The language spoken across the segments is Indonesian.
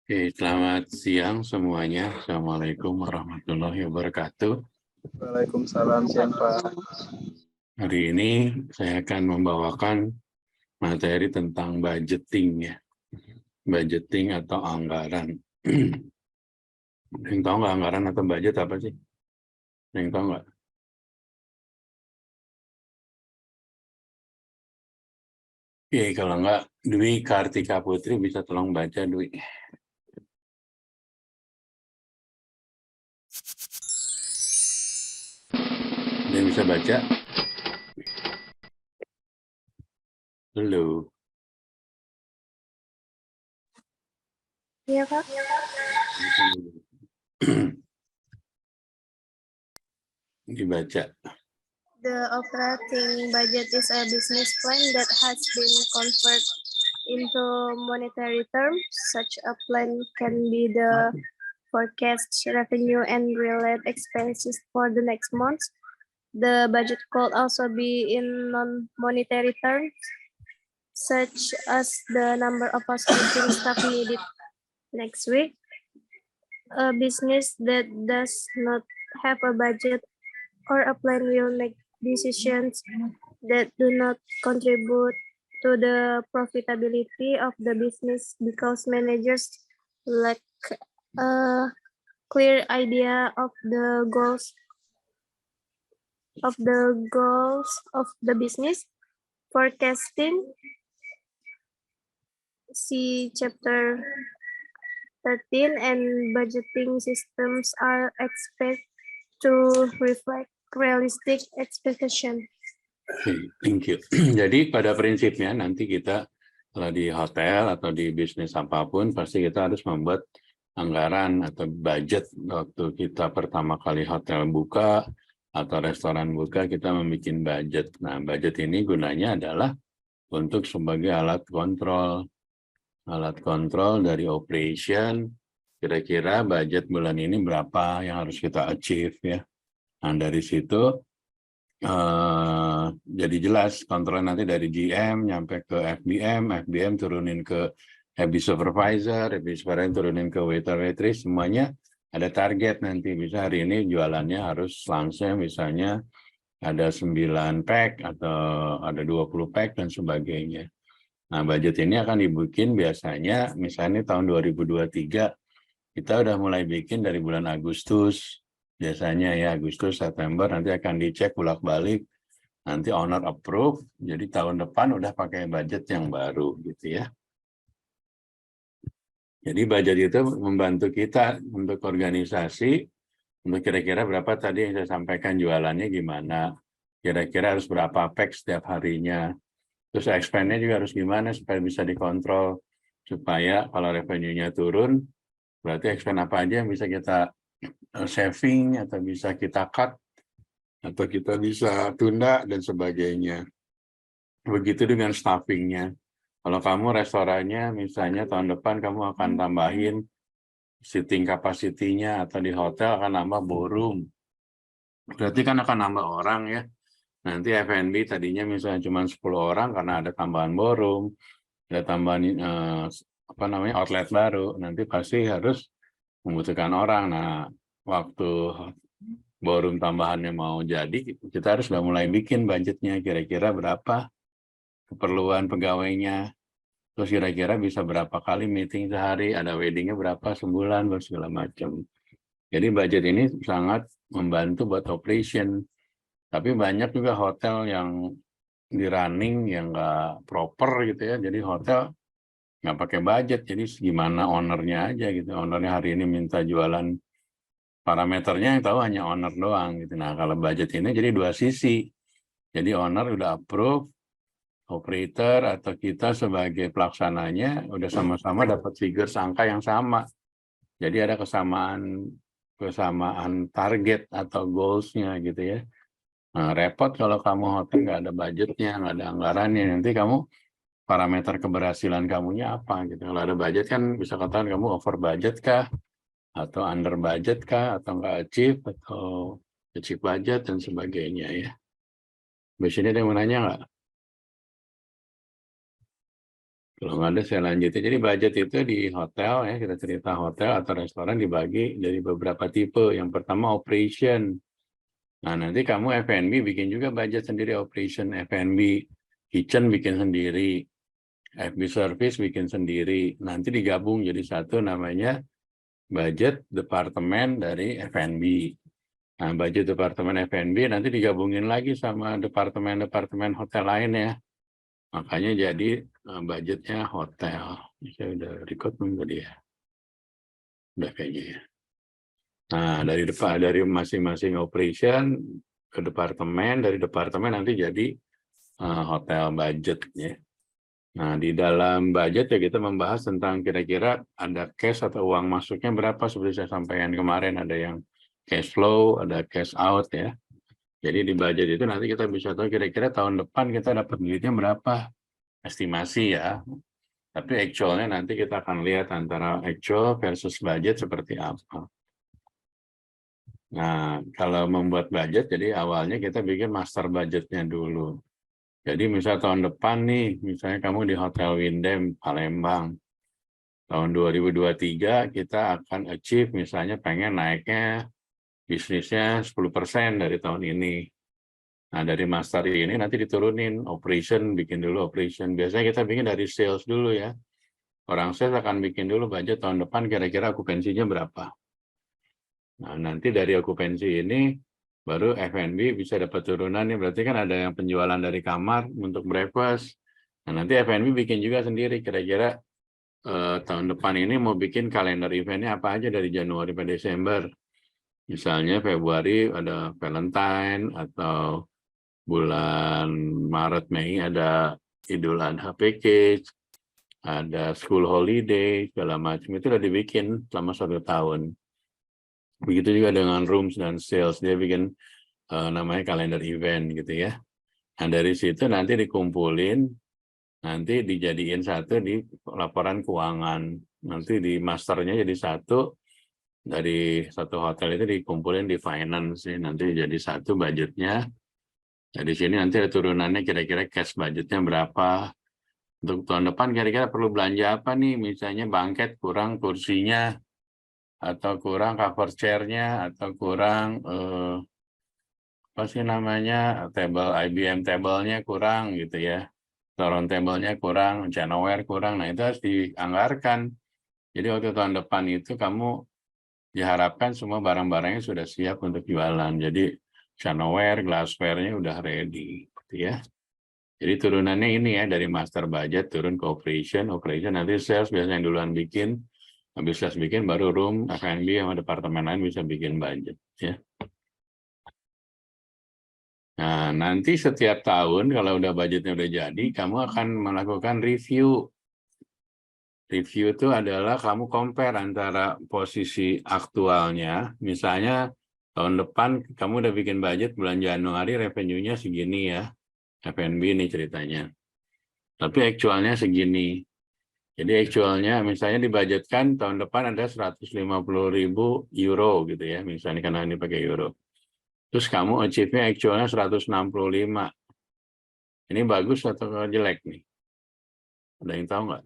Oke, selamat siang semuanya. Assalamualaikum warahmatullahi wabarakatuh. Waalaikumsalam siang Pak. Hari ini saya akan membawakan materi tentang budgeting ya. Budgeting atau anggaran. Yang tahu nggak anggaran atau budget apa sih? Yang tahu nggak? Oke, kalau nggak Dwi Kartika Putri bisa tolong baca Dwi. Ada yang bisa baca? Halo. Iya, Pak. Dibaca. The operating budget is a business plan that has been converted into monetary terms. Such a plan can be the forecast revenue and related expenses for the next month. The budget could also be in non-monetary terms, such as the number of housekeeping staff needed next week. A business that does not have a budget or a plan will make decisions that do not contribute to the profitability of the business because managers lack a clear idea of the goals of the business. Forecasting, see chapter 13, and budgeting systems are expected to reflect realistic expectation. Oke, thank you. Jadi pada prinsipnya nanti kita kalau di hotel atau di bisnis apapun pasti kita harus membuat anggaran atau budget waktu kita pertama kali hotel buka atau restoran buka kita membuat budget. Nah, budget ini gunanya adalah untuk sebagai alat kontrol dari operation. Kira-kira budget bulan ini berapa yang harus kita achieve ya. Nah, dari situ jadi jelas kontrol nanti dari GM nyampe ke FBM turunin ke FB supervisor turunin ke waiter waitress, semuanya ada target nanti. Bisa hari ini jualannya harus langsung misalnya ada 9 pack atau ada 20 pack dan sebagainya. Nah, budget ini akan dibikin biasanya misalnya tahun 2023 kita udah mulai bikin dari bulan Agustus. Biasanya ya Agustus, September nanti akan dicek bolak-balik, nanti owner approve, jadi tahun depan udah pakai budget yang baru gitu ya. Jadi budget itu membantu kita untuk organisasi, untuk kira-kira berapa tadi yang saya sampaikan jualannya gimana, kira-kira harus berapa pack setiap harinya, terus expense-nya juga harus gimana supaya bisa dikontrol, supaya kalau revenue-nya turun, berarti expense apa aja yang bisa kita saving atau bisa kita cut atau kita bisa tunda dan sebagainya. Begitu dengan staffingnya. Kalau kamu restorannya misalnya tahun depan kamu akan tambahin seating capacity-nya atau di hotel akan nambah ballroom. Berarti kan akan nambah orang ya. Nanti F&B tadinya misalnya cuma 10 orang karena ada tambahan ballroom, ada tambahan outlet baru, nanti pasti harus membutuhkan orang. Nah, waktu ballroom tambahannya mau jadi, kita harus sudah mulai bikin budgetnya, kira-kira berapa keperluan pegawainya, terus kira-kira bisa berapa kali meeting sehari, ada weddingnya berapa sebulan, segala macam. Jadi budget ini sangat membantu buat operation. Tapi banyak juga hotel yang di running yang nggak proper gitu ya, jadi hotel nggak pakai budget, jadi gimana ownernya aja gitu. Ownernya hari ini minta jualan, parameternya yang tahu hanya owner doang gitu. Nah, kalau budget ini jadi dua sisi. Jadi owner udah approve, operator atau kita sebagai pelaksananya udah sama-sama dapat figure angka yang sama. Jadi ada kesamaan target atau goals-nya gitu ya. Nah, repot kalau kamu hotel nggak ada budgetnya, nggak ada anggarannya. Nanti kamu parameter keberhasilan kamunya apa gitu. Kalau ada budget kan bisa katakan kamu over budget kah, atau under budget kah, atau nggak achieve, atau achieve budget dan sebagainya ya. Di sini ada yang mau nanya nggak? Kalau nggak ada saya lanjutin. Jadi budget itu di hotel ya, kita cerita hotel atau restoran dibagi dari beberapa tipe. Yang pertama operation. Nah, nanti kamu F&B bikin juga budget sendiri operation F&B, kitchen bikin sendiri, FB service bikin sendiri. Nanti digabung jadi satu namanya budget departemen dari F&B. Nah, budget departemen F&B nanti digabungin lagi sama departemen-departemen hotel lain ya. Makanya jadi budgetnya hotel. Saya udah record belum tadi ya? Udah kayaknya ya. Nah, dari masing-masing operation ke departemen, dari departemen nanti jadi hotel budget ya. Nah, di dalam budget ya kita membahas tentang kira-kira ada cash atau uang masuknya berapa seperti saya sampaikan kemarin, ada yang cash flow, ada cash out ya. Jadi di budget itu nanti kita bisa tahu kira-kira tahun depan kita dapat duitnya berapa, estimasi ya. Tapi actualnya nanti kita akan lihat antara actual versus budget seperti apa. Nah, kalau membuat budget, jadi awalnya kita bikin master budgetnya dulu. Jadi misal tahun depan nih, misalnya kamu di Hotel Windem, Palembang, tahun 2023 kita akan achieve misalnya pengen naiknya bisnisnya 10% dari tahun ini. Nah, dari master ini nanti diturunin, operation, bikin dulu operation. Biasanya kita bikin dari sales dulu ya. Orang sales akan bikin dulu budget tahun depan kira-kira okupansinya berapa. Nah, nanti dari okupansi ini baru F&B bisa dapat turunan nih, berarti kan ada yang penjualan dari kamar untuk breakfast. Nah, nanti F&B bikin juga sendiri kira-kira tahun depan ini mau bikin kalender eventnya apa aja dari Januari sampai Desember. Misalnya Februari ada Valentine atau bulan Maret Mei ada Idul Adha package, ada school holiday, segala macam itu udah dibikin selama 1 tahun. Begitu juga dengan rooms dan sales, dia bikin namanya kalender event gitu ya. Nah, dari situ nanti dikumpulin, nanti dijadiin satu di laporan keuangan. Nanti di masternya jadi satu, dari satu hotel itu dikumpulin di finance, nanti jadi satu budgetnya. Nah, di sini nanti ada turunannya kira-kira cash budgetnya berapa. Untuk tahun depan kira-kira perlu belanja apa nih, misalnya bangket kurang kursinya, atau kurang cover chair-nya, atau kurang apa sih namanya table IBM table-nya kurang gitu ya, round table-nya kurang, Chanoware kurang. Nah, itu harus dianggarkan. Jadi waktu tahun depan itu kamu diharapkan semua barang-barangnya sudah siap untuk jualan. Jadi Chanoware, glassware-nya udah ready gitu ya. Jadi turunannya ini ya, dari master budget turun ke operation nanti sales biasanya yang duluan bikin, habis sales bikin baru room, F&B sama departemen lain bisa bikin budget ya. Nah, nanti setiap tahun kalau udah budgetnya udah jadi, kamu akan melakukan review. Review itu adalah kamu compare antara posisi aktualnya, misalnya tahun depan kamu udah bikin budget bulan Januari revenue-nya segini ya, F&B ini ceritanya. Tapi actualnya segini. Jadi actualnya misalnya dibudgetkan tahun depan ada 150.000 euro gitu ya, misalnya karena ini pakai euro. Terus kamu achieve-nya actualnya 165. Ini bagus atau jelek nih? Ada yang tahu nggak?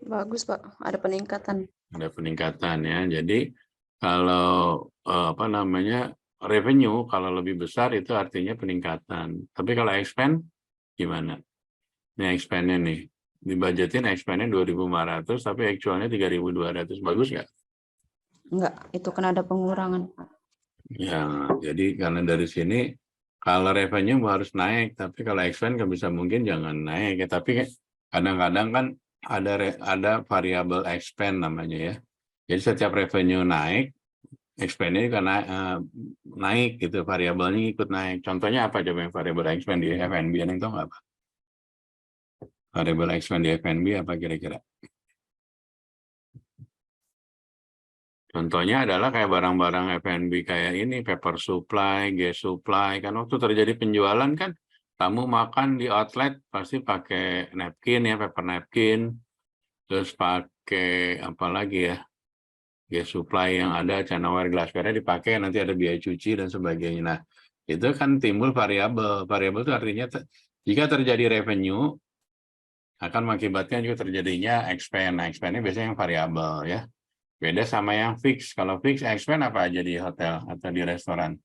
Bagus, Pak. Ada peningkatan. Ada peningkatan ya. Jadi kalau apa namanya revenue kalau lebih besar itu artinya peningkatan. Tapi kalau expand gimana? Ini expand-nya nih. Dibudgetin expand-nya 2.500 tapi actualnya 3.200. Bagus nggak? Enggak, itu kan ada pengurangan, Pak. Ya, jadi karena dari sini kalau revenue harus naik, tapi kalau expand kan bisa mungkin jangan naik ya. Tapi kadang-kadang kan ada variabel expand namanya ya. Jadi setiap revenue naik, expand-nya karena naik gitu, variabelnya ikut naik. Contohnya apa coba yang variabel expand di F&B? Yang tahu nggak, Pak? Variabel expand di F&B apa kira-kira? Contohnya adalah kayak barang-barang F&B kayak ini, paper supply, gas supply. Kan waktu terjadi penjualan kan, kamu makan di outlet pasti pakai napkin ya, paper napkin. Terus pakai apa lagi ya, gas supply yang ada, Chanoware, glassware dipakai, nanti ada biaya cuci dan sebagainya. Nah, itu kan timbul variabel. Variabel itu artinya jika terjadi revenue, akan mengakibatkan juga terjadinya expense. Nah, expense-nya biasanya yang variabel ya. Beda sama yang fix. Kalau fix expense apa aja di hotel atau di restoran?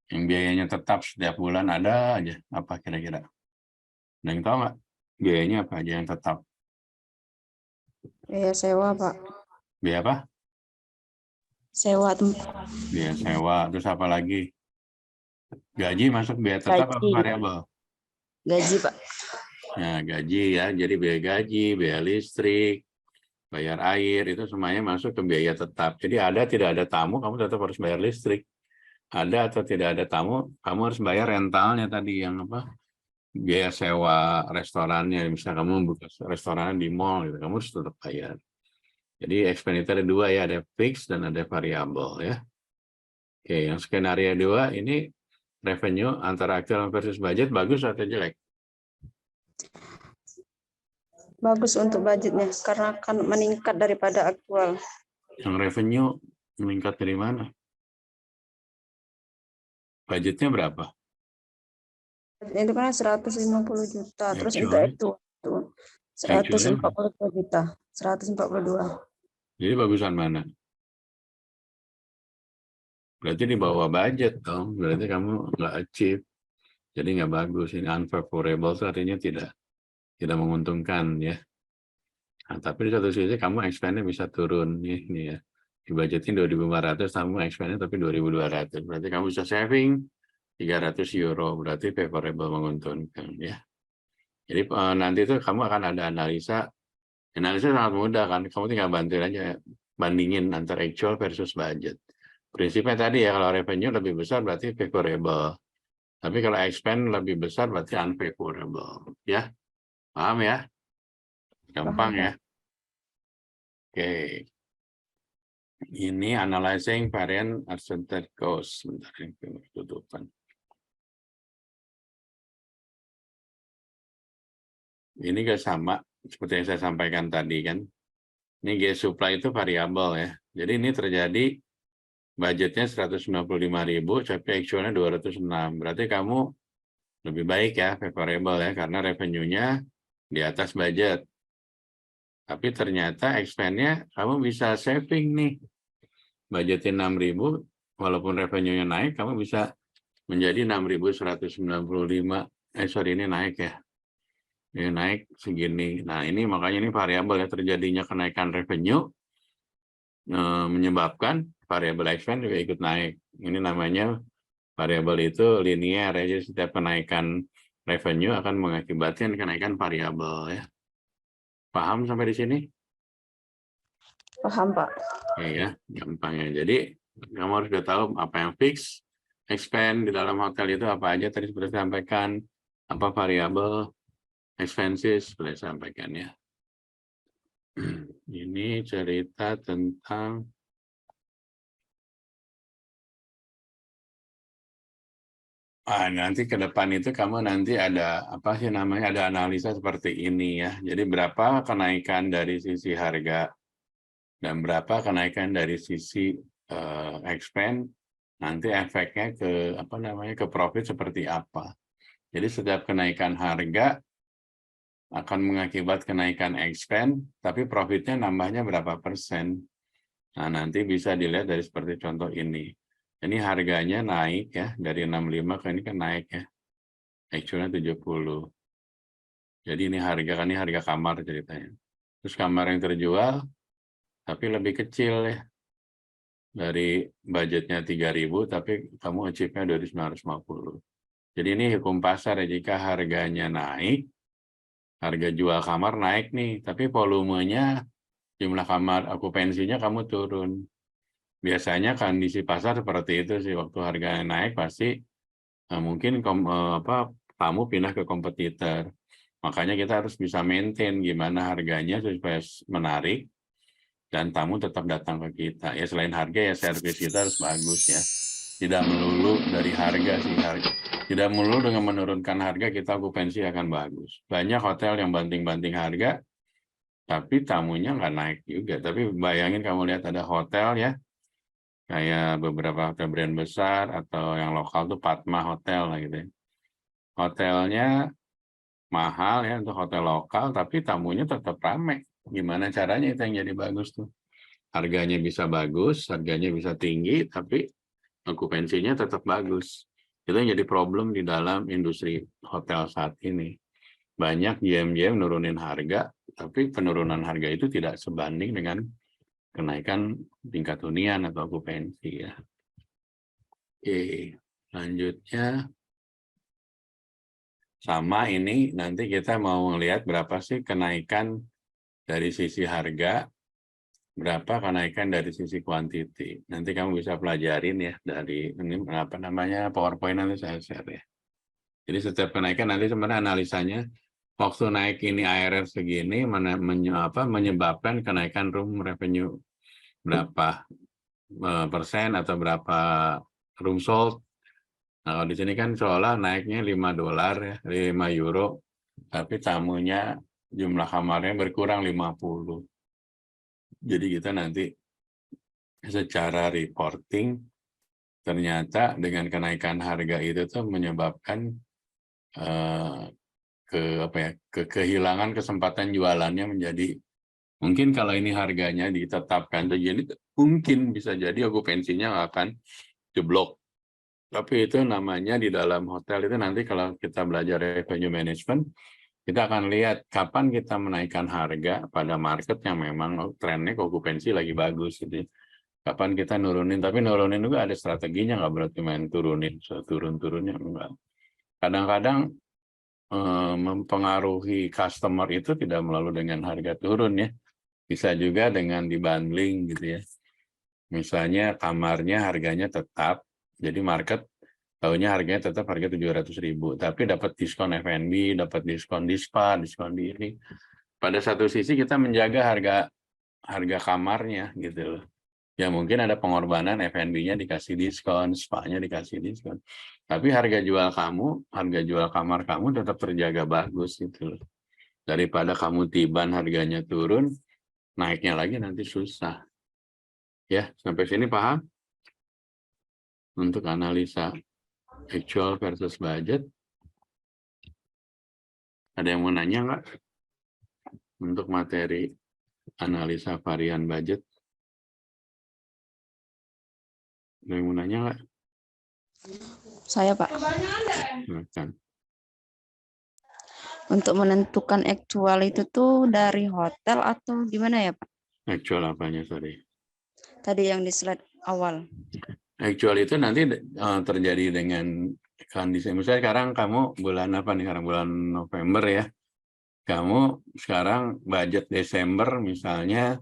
Yang biayanya tetap setiap bulan ada aja. Apa kira-kira? Ada yang tahu nggak? Biayanya apa aja yang tetap? Biaya sewa, Pak. Biaya apa? Sewa tempat. Biaya sewa. Terus apa lagi? Gaji masuk biaya tetap apa Gaji. variabel? Gaji, Pak. Nah, gaji ya. Jadi biaya gaji, biaya listrik, bayar air, itu semuanya masuk ke biaya tetap. Jadi ada tidak ada tamu, kamu tetap harus bayar listrik. Ada atau tidak ada tamu, kamu harus bayar rentalnya tadi yang apa? Biaya sewa restorannya. Misalnya kamu buka restoran di mall, gitu, kamu harus tetap bayar. Jadi expenditure ada dua ya, ada fix dan ada variabel ya. Oke, yang skenario 2 ini revenue antara actual versus budget bagus atau jelek? Bagus untuk budgetnya karena akan meningkat daripada aktual. Yang revenue meningkat dari mana? Budgetnya berapa? Itu kan 150 juta, terus untuk Actually? itu Actually, 142 juta, 142. jadi bagusan mana? Berarti di bawah budget dong, berarti kamu nggak achieve. Jadi nggak bagus, ini unfavorable itu artinya tidak menguntungkan ya. Nah, tapi di satu sisi kamu expense-nya bisa turun nih ya. Di budgetnya 2.500, kamu expense-nya tapi 2.200. Berarti kamu bisa saving 300 euro, berarti favorable menguntungkan ya. Jadi nanti itu kamu akan ada analisa sangat mudah kan, kamu tinggal bantuin aja, bandingin antara actual versus budget. Prinsipnya tadi ya, kalau revenue lebih besar berarti favorable. Tapi kalau expense lebih besar berarti unfavorable. Ya, paham ya? Gampang ya. Oke. Ini analyzing variant accepted cost. Sebentar, ini tutupan. Ini juga sama seperti yang saya sampaikan tadi kan. Ini gas supply itu variabel ya. Jadi ini terjadi budgetnya 195.000, tapi actualnya 206. Berarti kamu lebih baik ya, favorable ya, karena revenue-nya di atas budget. Tapi ternyata expense-nya kamu bisa saving nih. Budgetnya 6.000, walaupun revenue-nya naik, kamu bisa menjadi 6.195. Sorry, ini naik ya. Ini naik segini. Nah, ini makanya ini variabel ya, terjadinya kenaikan revenue menyebabkan variabel expense juga ikut naik. Ini namanya variabel itu linear ya, jadi setiap kenaikan revenue akan mengakibatkan kenaikan variabel ya. Paham sampai di sini? Paham, Pak. Ya, gampang ya. Jadi kamu harus sudah tahu apa yang fix, expense di dalam hotel itu apa aja tadi sudah sampaikan, apa variabel, expenses sudah sampaikan ya. Ini cerita tentang nanti ke depan itu kamu nanti ada apa sih namanya, ada analisa seperti ini ya. Jadi berapa kenaikan dari sisi harga dan berapa kenaikan dari sisi expense, nanti efeknya ke apa namanya, ke profit seperti apa. Jadi setiap kenaikan harga akan mengakibat kenaikan expense, tapi profitnya nambahnya berapa persen. Nah, nanti bisa dilihat dari seperti contoh ini. Ini harganya naik ya, dari 65 ke ini kan naik ya. Actualnya 70. Jadi ini harga kamar ceritanya. Terus kamar yang terjual, tapi lebih kecil ya. Dari budgetnya 3.000, tapi kamu achieve-nya 2.950. Jadi ini hukum pasar ya, jika harganya naik, harga jual kamar naik nih, tapi volumenya, jumlah kamar okupansinya kamu turun. Biasanya kondisi pasar seperti itu sih, waktu harganya naik pasti mungkin tamu pindah ke kompetitor. Makanya kita harus bisa maintain gimana harganya supaya menarik dan tamu tetap datang ke kita. Ya selain harga ya servis kita harus bagus ya. Tidak melulu dari harga sih. Tidak melulu dengan menurunkan harga kita okupansi akan bagus. Banyak hotel yang banting-banting harga, tapi tamunya nggak naik juga. Tapi bayangin kamu lihat ada hotel ya, kayak beberapa hotel brand besar atau yang lokal tuh Padma Hotel lah gitu ya. Hotelnya mahal ya untuk hotel lokal, tapi tamunya tetap ramai. Gimana caranya itu yang jadi bagus tuh? Harganya bisa bagus, harganya bisa tinggi, tapi okupansinya tetap bagus. Itu yang jadi problem di dalam industri hotel saat ini. Banyak GM-GM nurunin harga, tapi penurunan harga itu tidak sebanding dengan kenaikan tingkat hunian atau okupansi ya. Oke, selanjutnya sama ini nanti kita mau melihat berapa sih kenaikan dari sisi harga, berapa kenaikan dari sisi kuantiti. Nanti kamu bisa pelajarin ya dari ini apa namanya PowerPoint nanti saya share ya. Jadi setiap kenaikan nanti sebenarnya analisanya waktu naik ini ARR segini menyebabkan kenaikan room revenue berapa persen atau berapa room sold. Nah, kalau di sini kan seolah naiknya $5 ya, 5 euro, tapi tamunya jumlah kamarnya berkurang 50. Jadi kita nanti secara reporting ternyata dengan kenaikan harga itu tuh menyebabkan kehilangan kesempatan jualannya menjadi mungkin kalau ini harganya ditetapkan jadi mungkin bisa jadi okupansinya akan jeblok. Tapi itu namanya di dalam hotel itu nanti kalau kita belajar revenue management, kita akan lihat kapan kita menaikkan harga pada market yang memang trennya okupansi lagi bagus gitu. Kapan kita nurunin, tapi nurunin juga ada strateginya, nggak berarti main turunin, turun-turunnya enggak. Kadang-kadang mempengaruhi customer itu tidak melalui dengan harga turun ya. Bisa juga dengan dibundling gitu ya. Misalnya kamarnya harganya tetap, jadi market tahunya harganya tetap harga 700.000, tapi dapat diskon F&B, dapat diskon di spa, diskon di ini. Pada satu sisi kita menjaga harga kamarnya gitu loh. Ya mungkin ada pengorbanan F&B-nya dikasih diskon, spa-nya dikasih diskon. Tapi harga jual kamar kamu tetap terjaga bagus gitu loh. Daripada kamu tiban harganya turun, naiknya lagi nanti susah. Ya, sampai sini paham? Untuk analisa actual versus budget. Ada yang mau nanya nggak? Untuk materi analisa varian budget. Ada yang mau nanya nggak? Saya, Pak. Silakan. Untuk menentukan aktual itu tuh dari hotel atau gimana ya, Pak? Actual apanya, sorry? Tadi yang di slide awal. Actual itu nanti terjadi dengan kondisi. Misalnya sekarang kamu bulan apa nih? Sekarang bulan November ya. Kamu sekarang budget Desember misalnya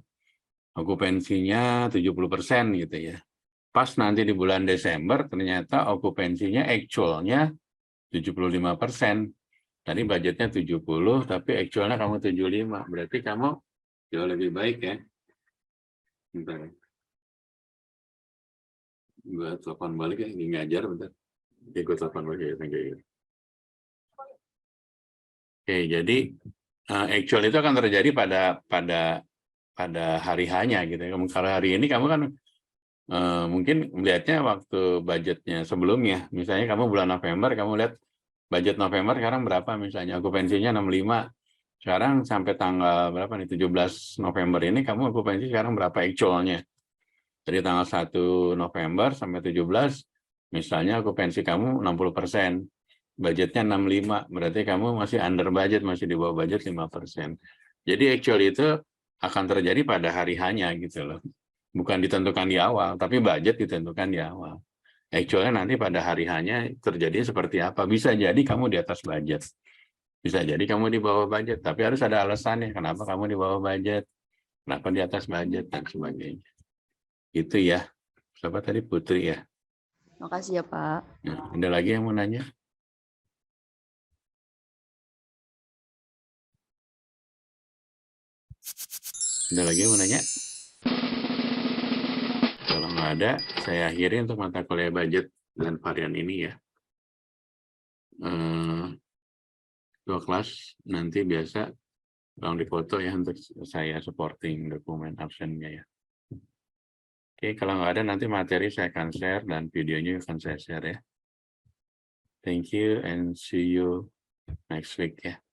okupansinya 70% gitu ya. Pas nanti di bulan Desember ternyata okupansinya actualnya 75%. Tadi budgetnya 70, tapi actualnya kamu 75. Berarti kamu jauh lebih baik ya. Bentar. Gue telepon balik ya, ini ngajar bentar. Oke, gue telepon balik ya. Oke, jadi actual itu akan terjadi pada hari hanya gitu. Kalau hari ini kamu kan mungkin melihatnya waktu budgetnya sebelumnya. Misalnya kamu bulan November, kamu lihat budget November sekarang berapa misalnya, okupansinya 65. Sekarang sampai tanggal berapa nih, 17 November ini kamu okupansi sekarang berapa actualnya? Dari tanggal 1 November sampai 17, misalnya okupansi kamu 60%, budgetnya 65, berarti kamu masih under budget, masih di bawah budget 5%. Jadi actual itu akan terjadi pada hari hanya gitu loh. Bukan ditentukan di awal, tapi budget ditentukan di awal. Actualnya nanti pada hari hanya terjadi seperti apa. Bisa jadi kamu di atas budget. Bisa jadi kamu di bawah budget, tapi harus ada alasannya kenapa kamu di bawah budget, kenapa di atas budget, dan sebagainya. Itu ya. Siapa tadi? Putri ya. Makasih ya, Pak. Nah, ada lagi yang mau nanya? Ada lagi yang mau nanya? Kalau nggak ada, saya akhiri untuk mata kuliah budget dan varian ini ya. Dua kelas nanti biasa tolong difoto ya untuk saya supporting dokumen absennya ya. Oke, kalau nggak ada nanti materi saya akan share dan videonya akan saya share ya. Thank you and see you next week ya.